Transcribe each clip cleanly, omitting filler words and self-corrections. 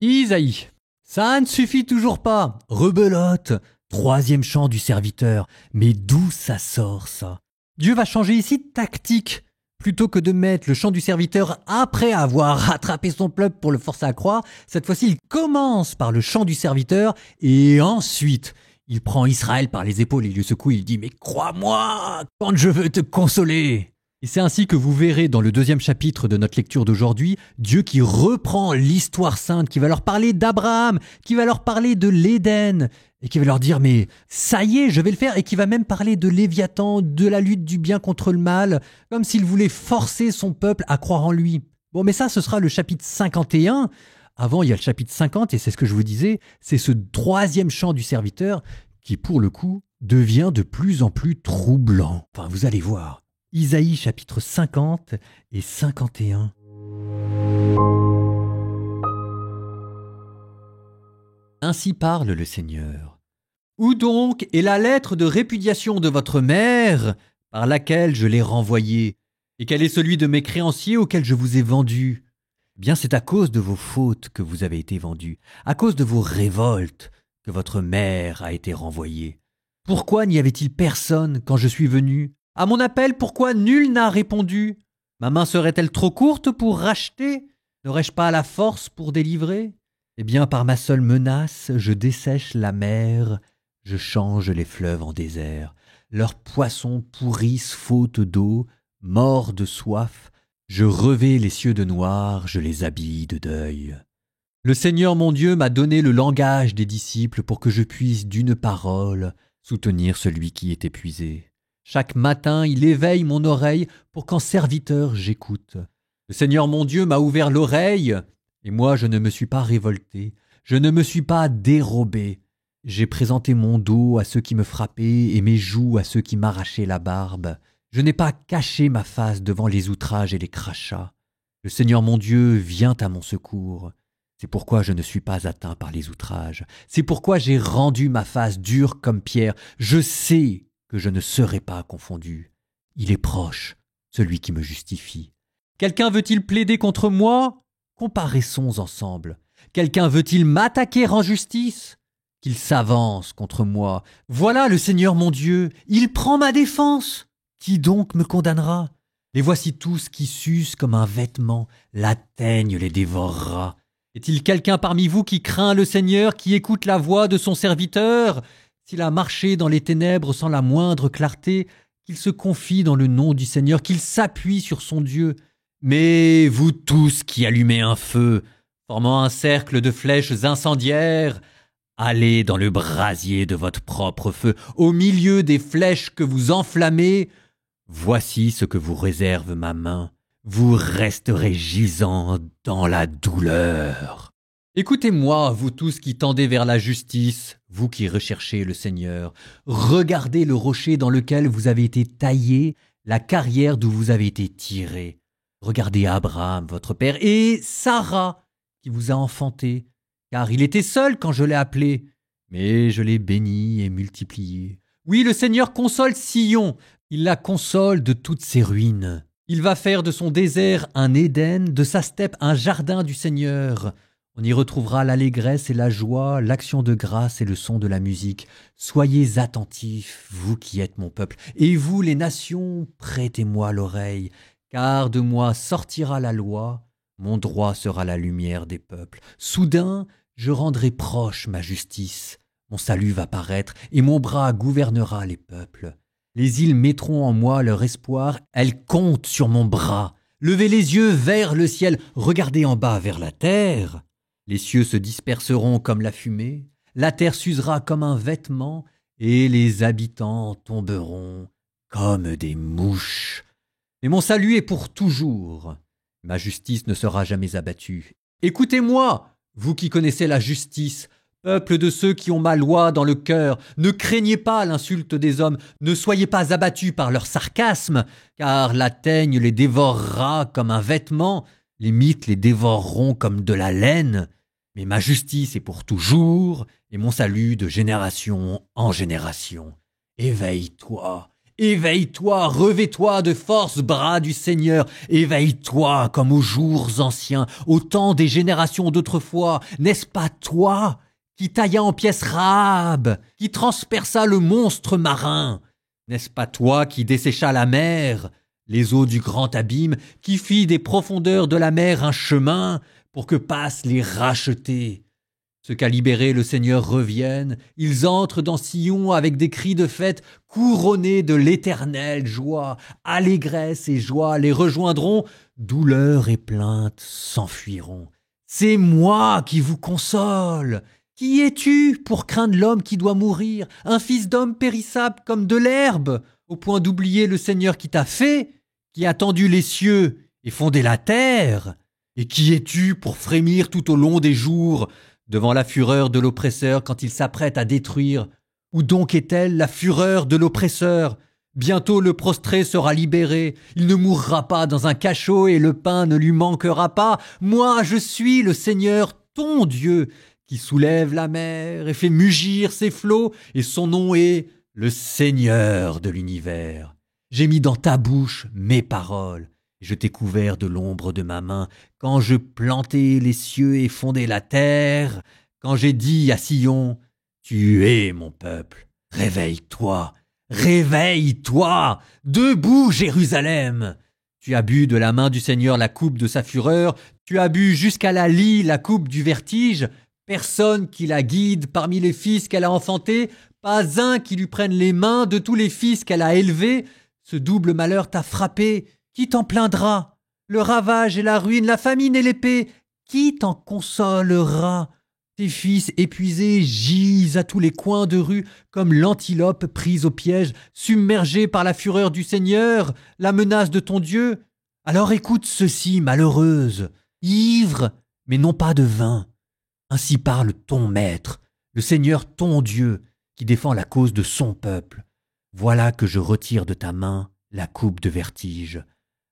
Isaïe, ça ne suffit toujours pas. Rebelote, troisième chant du serviteur. Mais d'où ça sort, ça? Dieu va changer ici de tactique. Plutôt que de mettre le chant du serviteur après avoir rattrapé son peuple pour le forcer à croire, cette fois-ci il commence par le chant du serviteur et ensuite il prend Israël par les épaules et lui secoue, il dit « Mais crois-moi quand je veux te consoler !» Et c'est ainsi que vous verrez dans le deuxième chapitre de notre lecture d'aujourd'hui, Dieu qui reprend l'histoire sainte, qui va leur parler d'Abraham, qui va leur parler de l'Éden, et qui va leur dire « Mais ça y est, je vais le faire !» et qui va même parler de Léviathan, de la lutte du bien contre le mal, comme s'il voulait forcer son peuple à croire en lui. Bon, mais ça, ce sera le chapitre 51. Avant, il y a le chapitre 50, et c'est ce que je vous disais, c'est ce troisième chant du serviteur qui, pour le coup, devient de plus en plus troublant. Enfin, vous allez voir. Isaïe chapitre 50 et 51. Ainsi parle le Seigneur. Où donc est la lettre de répudiation de votre mère par laquelle je l'ai renvoyée? Et quel est celui de mes créanciers auxquels je vous ai vendu? Bien, c'est à cause de vos fautes que vous avez été vendus, à cause de vos révoltes que votre mère a été renvoyée. Pourquoi n'y avait-il personne quand je suis venu? À mon appel, pourquoi nul n'a répondu? Ma main serait-elle trop courte pour racheter? N'aurais-je pas la force pour délivrer? Eh bien, par ma seule menace, je dessèche la mer, je change les fleuves en désert. Leurs poissons pourrissent faute d'eau, morts de soif. Je revais les cieux de noir, je les habille de deuil. Le Seigneur mon Dieu m'a donné le langage des disciples pour que je puisse d'une parole soutenir celui qui est épuisé. Chaque matin, il éveille mon oreille pour qu'en serviteur j'écoute. Le Seigneur mon Dieu m'a ouvert l'oreille, et moi je ne me suis pas révolté, je ne me suis pas dérobé. J'ai présenté mon dos à ceux qui me frappaient et mes joues à ceux qui m'arrachaient la barbe. Je n'ai pas caché ma face devant les outrages et les crachats. Le Seigneur mon Dieu vient à mon secours. C'est pourquoi je ne suis pas atteint par les outrages. C'est pourquoi j'ai rendu ma face dure comme pierre. Je sais que je ne serai pas confondu. Il est proche, celui qui me justifie. Quelqu'un veut-il plaider contre moi? Comparaissons ensemble. Quelqu'un veut-il m'attaquer en justice? Qu'il s'avance contre moi. Voilà le Seigneur mon Dieu, il prend ma défense. Qui donc me condamnera? Les voici tous qui s'usent comme un vêtement, la teigne les dévorera. Est-il quelqu'un parmi vous qui craint le Seigneur, qui écoute la voix de son serviteur? S'il a marché dans les ténèbres sans la moindre clarté, qu'il se confie dans le nom du Seigneur, qu'il s'appuie sur son Dieu. Mais vous tous qui allumez un feu, formant un cercle de flèches incendiaires, allez dans le brasier de votre propre feu, au milieu des flèches que vous enflammez. Voici ce que vous réserve ma main. Vous resterez gisant dans la douleur. Écoutez-moi, vous tous qui tendez vers la justice, vous qui recherchez le Seigneur. Regardez le rocher dans lequel vous avez été taillé, la carrière d'où vous avez été tiré. Regardez Abraham, votre père, et Sarah, qui vous a enfanté, car il était seul quand je l'ai appelé, mais je l'ai béni et multiplié. Oui, le Seigneur console Sion, il la console de toutes ses ruines. Il va faire de son désert un Éden, de sa steppe un jardin du Seigneur. On y retrouvera l'allégresse et la joie, l'action de grâce et le son de la musique. Soyez attentifs, vous qui êtes mon peuple, et vous les nations, prêtez-moi l'oreille, car de moi sortira la loi, mon droit sera la lumière des peuples. Soudain, je rendrai proche ma justice, mon salut va paraître, et mon bras gouvernera les peuples. Les îles mettront en moi leur espoir, elles comptent sur mon bras. Levez les yeux vers le ciel, regardez en bas vers la terre. Les cieux se disperseront comme la fumée, la terre s'usera comme un vêtement, et les habitants tomberont comme des mouches. Mais mon salut est pour toujours. Ma justice ne sera jamais abattue. Écoutez-moi, vous qui connaissez la justice, peuple de ceux qui ont ma loi dans le cœur, ne craignez pas l'insulte des hommes, ne soyez pas abattus par leur sarcasme, car la teigne les dévorera comme un vêtement, les mythes les dévoreront comme de la laine. Mais ma justice est pour toujours, et mon salut de génération en génération. Éveille-toi, Éveille-toi, revêt-toi de force, bras du Seigneur. Éveille-toi comme aux jours anciens, au temps des générations d'autrefois. N'est-ce pas toi qui tailla en pièces Rahab, qui transperça le monstre marin? N'est-ce pas toi qui dessécha la mer, les eaux du grand abîme, qui fit des profondeurs de la mer un chemin pour que passent les rachetés? Ceux qu'a libérés le Seigneur reviennent, ils entrent dans Sion avec des cris de fête, couronnés de l'éternelle joie. Allégresse et joie les rejoindront, douleur et plainte s'enfuiront. C'est moi qui vous console. Qui es-tu pour craindre l'homme qui doit mourir, un fils d'homme périssable comme de l'herbe, au point d'oublier le Seigneur qui t'a fait, qui a tendu les cieux et fondé la terre? Et qui es-tu pour frémir tout au long des jours, devant la fureur de l'oppresseur quand il s'apprête à détruire? Où donc est-elle, la fureur de l'oppresseur? Bientôt le prostré sera libéré, il ne mourra pas dans un cachot et le pain ne lui manquera pas. Moi, je suis le Seigneur, ton Dieu, qui soulève la mer et fait mugir ses flots, et son nom est le Seigneur de l'univers. J'ai mis dans ta bouche mes paroles. Je t'ai couvert de l'ombre de ma main, quand je plantai les cieux et fondai la terre, quand j'ai dit à Sion, tu es mon peuple. Réveille-toi, réveille-toi, debout Jérusalem. Tu as bu de la main du Seigneur la coupe de sa fureur, tu as bu jusqu'à la lie la coupe du vertige. Personne qui la guide parmi les fils qu'elle a enfantés, pas un qui lui prenne les mains de tous les fils qu'elle a élevés. Ce double malheur t'a frappé. Qui t'en plaindra? Le ravage et la ruine, la famine et l'épée, qui t'en consolera? Tes fils épuisés gisent à tous les coins de rue, comme l'antilope prise au piège, submergée par la fureur du Seigneur, la menace de ton Dieu. Alors écoute ceci, malheureuse, ivre, mais non pas de vin. Ainsi parle ton Maître, le Seigneur ton Dieu, qui défend la cause de son peuple. Voilà que je retire de ta main la coupe de vertige.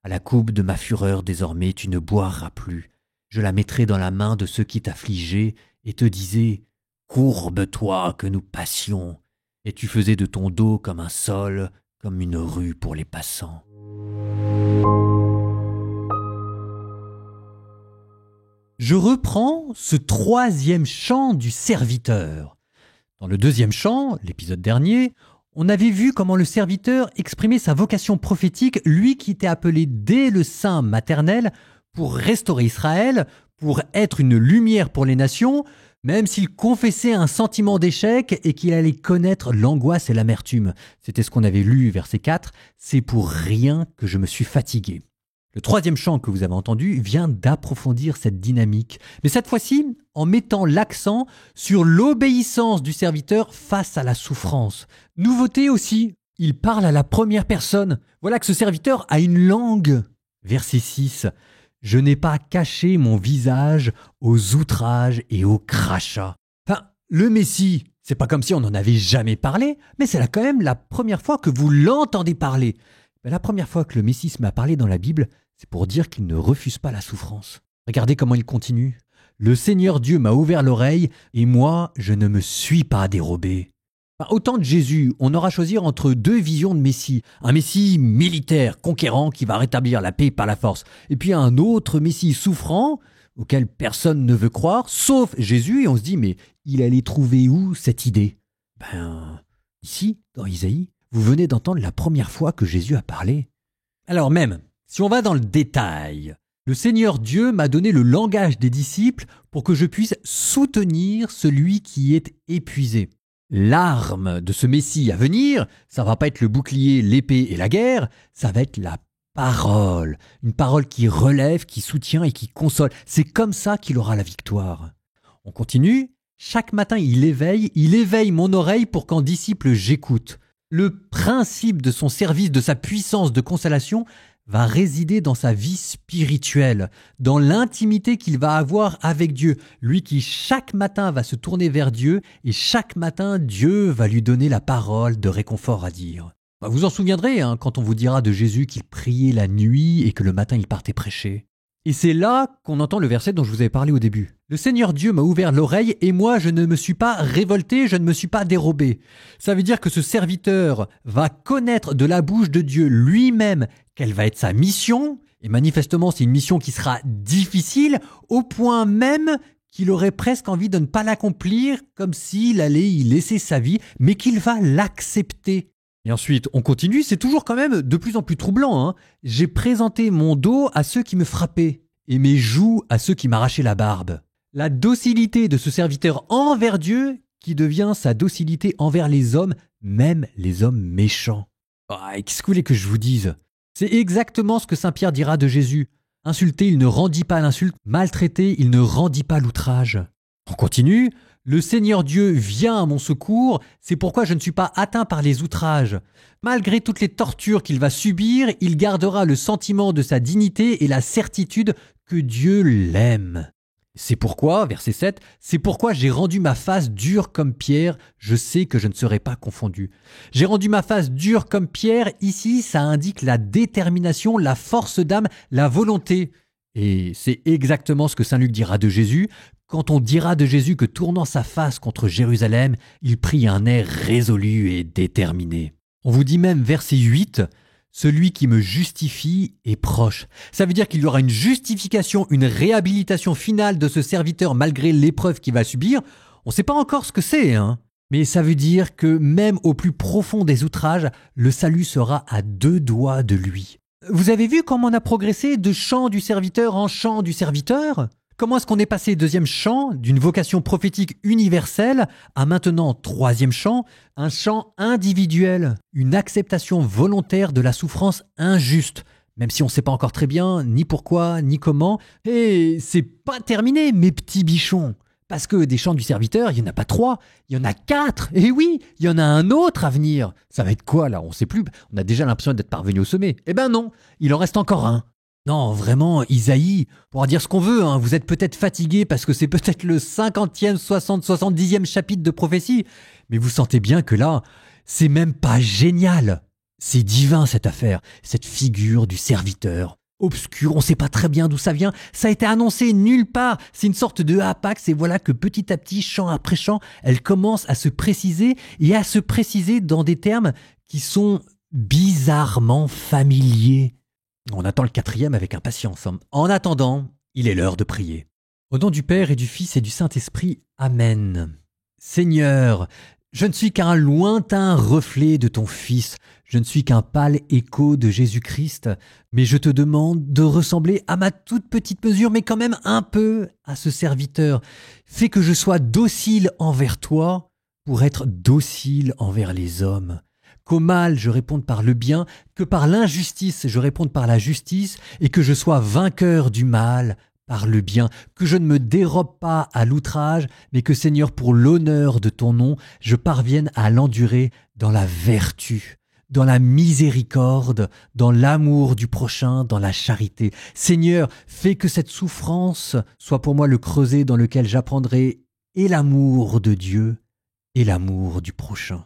À la coupe de ma fureur désormais tu ne boiras plus. Je la mettrai dans la main de ceux qui t'affligeaient et te disaient « Courbe-toi que nous passions ». Et tu faisais de ton dos comme un sol, comme une rue pour les passants. Je reprends ce troisième chant du serviteur. Dans le deuxième chant, l'épisode dernier, on avait vu comment le serviteur exprimait sa vocation prophétique, lui qui était appelé dès le sein maternel pour restaurer Israël, pour être une lumière pour les nations, même s'il confessait un sentiment d'échec et qu'il allait connaître l'angoisse et l'amertume. C'était ce qu'on avait lu, verset 4, « C'est pour rien que je me suis fatigué ». Le troisième chant que vous avez entendu vient d'approfondir cette dynamique, mais cette fois-ci en mettant l'accent sur l'obéissance du serviteur face à la souffrance. Nouveauté aussi, il parle à la première personne. Voilà que ce serviteur a une langue. Verset 6, « Je n'ai pas caché mon visage aux outrages et aux crachats. » Enfin, le Messie, c'est pas comme si on n'en avait jamais parlé, mais c'est là quand même la première fois que vous l'entendez parler. Mais la première fois que le Messie se met à parler dans la Bible, c'est pour dire qu'il ne refuse pas la souffrance. Regardez comment il continue. « Le Seigneur Dieu m'a ouvert l'oreille et moi, je ne me suis pas dérobé. » Au temps de Jésus, on aura choisi entre deux visions de Messie. Un Messie militaire, conquérant, qui va rétablir la paix par la force. Et puis un autre Messie souffrant, auquel personne ne veut croire, sauf Jésus. Et on se dit, mais il allait trouver où cette idée? Ici, dans Isaïe, vous venez d'entendre la première fois que Jésus a parlé. Alors même, si on va dans le détail, le Seigneur Dieu m'a donné le langage des disciples pour que je puisse soutenir celui qui est épuisé. L'arme de ce Messie à venir, ça va pas être le bouclier, l'épée et la guerre, ça va être la parole. Une parole qui relève, qui soutient et qui console. C'est comme ça qu'il aura la victoire. On continue. Chaque matin, il éveille mon oreille pour qu'en disciple j'écoute. Le principe de son service, de sa puissance de consolation, va résider dans sa vie spirituelle, dans l'intimité qu'il va avoir avec Dieu. Lui qui chaque matin va se tourner vers Dieu et chaque matin Dieu va lui donner la parole de réconfort à dire. Vous en souviendrez quand on vous dira de Jésus qu'il priait la nuit et que le matin il partait prêcher. Et c'est là qu'on entend le verset dont je vous avais parlé au début. Le Seigneur Dieu m'a ouvert l'oreille et moi je ne me suis pas révolté, je ne me suis pas dérobé. Ça veut dire que ce serviteur va connaître de la bouche de Dieu lui-même quelle va être sa mission. Et manifestement c'est une mission qui sera difficile au point même qu'il aurait presque envie de ne pas l'accomplir comme s'il allait y laisser sa vie, mais qu'il va l'accepter. Et ensuite, on continue, c'est toujours quand même de plus en plus troublant. J'ai présenté mon dos à ceux qui me frappaient et mes joues à ceux qui m'arrachaient la barbe. La docilité de ce serviteur envers Dieu qui devient sa docilité envers les hommes, même les hommes méchants. Qu'est-ce que vous voulez que je vous dise ? C'est exactement ce que Saint Pierre dira de Jésus. Insulté, il ne rendit pas l'insulte. Maltraité, il ne rendit pas l'outrage. On continue. Le Seigneur Dieu vient à mon secours, c'est pourquoi je ne suis pas atteint par les outrages. Malgré toutes les tortures qu'il va subir, il gardera le sentiment de sa dignité et la certitude que Dieu l'aime. C'est pourquoi, verset 7, c'est pourquoi j'ai rendu ma face dure comme pierre, je sais que je ne serai pas confondu. J'ai rendu ma face dure comme pierre, ici ça indique la détermination, la force d'âme, la volonté. Et c'est exactement ce que Saint Luc dira de Jésus. Quand on dira de Jésus que tournant sa face contre Jérusalem, il prit un air résolu et déterminé. On vous dit même, verset 8, « Celui qui me justifie est proche ». Ça veut dire qu'il y aura une justification, une réhabilitation finale de ce serviteur malgré l'épreuve qu'il va subir. On ne sait pas encore ce que c'est, mais ça veut dire que même au plus profond des outrages, le salut sera à 2 doigts de lui. Vous avez vu comment on a progressé de chant du serviteur en chant du serviteur ? Comment est-ce qu'on est passé 2e chant d'une vocation prophétique universelle à maintenant 3e chant, un chant individuel, une acceptation volontaire de la souffrance injuste, même si on ne sait pas encore très bien ni pourquoi ni comment. Et c'est pas terminé, mes petits bichons. Parce que des chants du serviteur, il n'y en a pas 3, il y en a 4. Et oui, il y en a un autre à venir. Ça va être quoi là ? On ne sait plus. On a déjà l'impression d'être parvenu au sommet. Eh ben non, il en reste encore un. Non, vraiment, Isaïe, on pourra dire ce qu'on veut, vous êtes peut-être fatigué parce que c'est peut-être le 50e, 70e chapitre de prophétie, mais vous sentez bien que là, c'est même pas génial. C'est divin cette affaire, cette figure du serviteur. Obscur, on ne sait pas très bien d'où ça vient, ça a été annoncé nulle part, c'est une sorte de hapax et voilà que petit à petit, chant après chant, elle commence à se préciser et à se préciser dans des termes qui sont bizarrement familiers. On attend le 4e avec impatience. En attendant, il est l'heure de prier. Au nom du Père et du Fils et du Saint-Esprit, Amen. Seigneur, je ne suis qu'un lointain reflet de ton Fils, je ne suis qu'un pâle écho de Jésus-Christ, mais je te demande de ressembler à ma toute petite mesure, mais quand même un peu à ce serviteur. Fais que je sois docile envers toi pour être docile envers les hommes. Qu'au mal je réponde par le bien, que par l'injustice je réponde par la justice, et que je sois vainqueur du mal par le bien, que je ne me dérobe pas à l'outrage, mais que Seigneur, pour l'honneur de ton nom, je parvienne à l'endurer dans la vertu, dans la miséricorde, dans l'amour du prochain, dans la charité. Seigneur, fais que cette souffrance soit pour moi le creuset dans lequel j'apprendrai et l'amour de Dieu et l'amour du prochain.